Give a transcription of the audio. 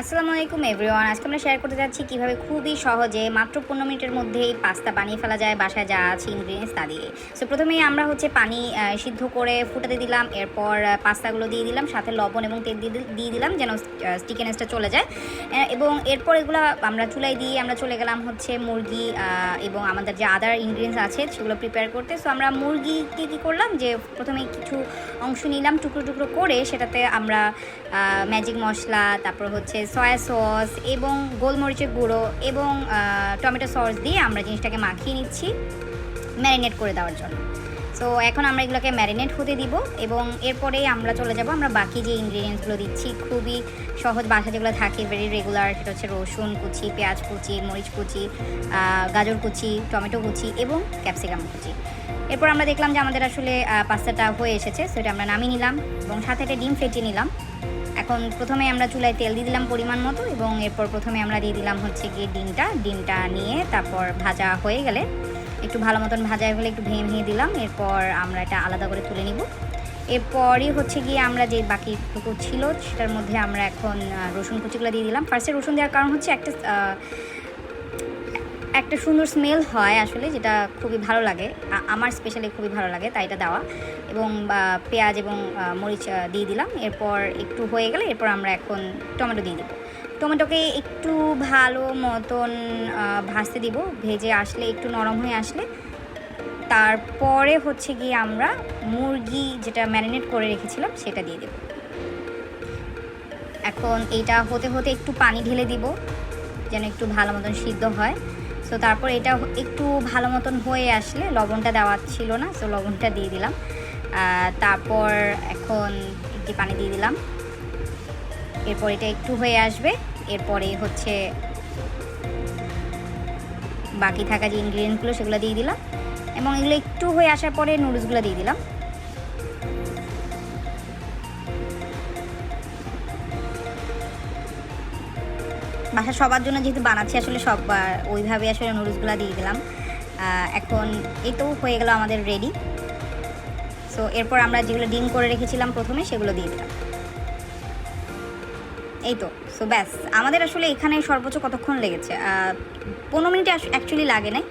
আসসালামু আলাইকুম এভরিওয়ান। আজকে আমরা শেয়ার করতে যাচ্ছি কীভাবে খুবই সহজে মাত্র 15 মিনিটের মধ্যেই পাস্তা বানিয়ে ফেলা যায় বাসায় যা আছে ইনগ্রিডিয়েন্টস তা দিয়ে। সো প্রথমেই আমরা পানি সিদ্ধ করে ফুটাতে দিলাম, এরপর পাস্তাগুলো দিয়ে দিলাম, সাথে লবণ এবং তেল দিয়ে দিলাম যেন স্টিকিনেসটা চলে যায়। এবং এরপর এগুলো আমরা চুলায় দিয়ে আমরা চলে গেলাম মুরগি এবং আমাদের যে আদার ইনগ্রিডিয়েন্টস আছে সেগুলো প্রিপেয়ার করতে। সো আমরা মুরগিকে কী করলাম যে প্রথমেই কিছু অংশ নিলাম টুকরো টুকরো করে, সেটাতে আমরা ম্যাজিক মশলা, তারপর সয়া সস এবং গোলমরিচের গুঁড়ো এবং টমেটো সস দিয়ে আমরা জিনিসটাকে মাখিয়ে নিচ্ছি ম্যারিনেট করে দেওয়ার জন্য। সো এখন আমরা এগুলোকে ম্যারিনেট হতে দিব এবং এরপরেই আমরা চলে যাব আমরা বাকি যে ইনগ্রিডিয়েন্টসগুলো দিচ্ছি খুবই সহজ বাসা যেগুলো থাকে ভেরি রেগুলার, সেটা হচ্ছে রসুন কুচি, পেঁয়াজ কুচি, মরিচ কুচি, গাজর কুচি, টমেটো কুচি এবং ক্যাপসিকাম কুচি। এরপর আমরা দেখলাম যে আমাদের আসলে পাস্তাটা হয়ে এসেছে, সেটা আমরা নামিয়ে নিলাম এবং সাথে একটা ডিম ফেটিয়ে নিলাম। এখন প্রথমে আমরা চুলায় তেল দিয়ে দিলাম পরিমাণ মতো এবং এরপর প্রথমে আমরা দিয়ে দিলাম গিয়ে ডিমটা নিয়ে তারপর ভাজা হয়ে গেলে একটু ভালো মতন ভাজা হলে একটু ভেঙে ভেঙে দিলাম। এরপর আমরা এটা আলাদা করে তুলে নিব। এরপরই গিয়ে আমরা যে বাকিটুকু ছিল সেটার মধ্যে আমরা এখন রসুন কুচিগুলো দিয়ে দিলাম। ফার্স্টে রসুন দেওয়ার কারণ একটা সুন্দর স্মেল হয় আসলে, যেটা খুবই ভালো লাগে, আমার স্পেশালি খুবই ভালো লাগে, তাই এটা দেওয়া। এবং পেঁয়াজ এবং মরিচ দিয়ে দিলাম। এরপর একটু হয়ে গেলে এরপর আমরা এখন টমেটো দিয়ে দিব। টমেটোকে একটু ভালো মতন ভাজতে দিব, ভেজে আসলে একটু নরম হয়ে আসলে তারপরে গিয়ে আমরা মুরগি যেটা ম্যারিনেট করে রেখেছিলাম সেটা দিয়ে দেব। এখন এইটা হতে হতে একটু পানি ঢেলে দিব যেন একটু ভালো মতন সিদ্ধ হয়। সো তারপর এটা একটু ভালো মতন হয়ে আসলে, লবণটা দেওয়া ছিল না, সো লবণটা দিয়ে দিলাম। তারপর এখন একটি পানি দিয়ে দিলাম। এরপর এটা একটু হয়ে আসবে, এরপরে বাকি থাকা যে ইনগ্রিডিয়েন্টসগুলো সেগুলো দিয়ে দিলাম এবং এগুলো একটু হয়ে আসার পরে নুডলসগুলো দিয়ে দিলাম। বাসা সবার জন্য যেহেতু বানাচ্ছি আসলে ওইভাবে আসলে নুডলসগুলো দিয়ে দিলাম। এখন এই তো হয়ে গেল আমাদের রেডি। সো এরপর আমরা যেগুলো ডিম করে রেখেছিলাম প্রথমে সেগুলো দিয়ে দিলাম। এই তো। সো ব্যাস, আমাদের আসলে এখানে সর্বোচ্চ কতক্ষণ লেগেছে? 15 মিনিট অ্যাকচুয়ালি লাগে নাই।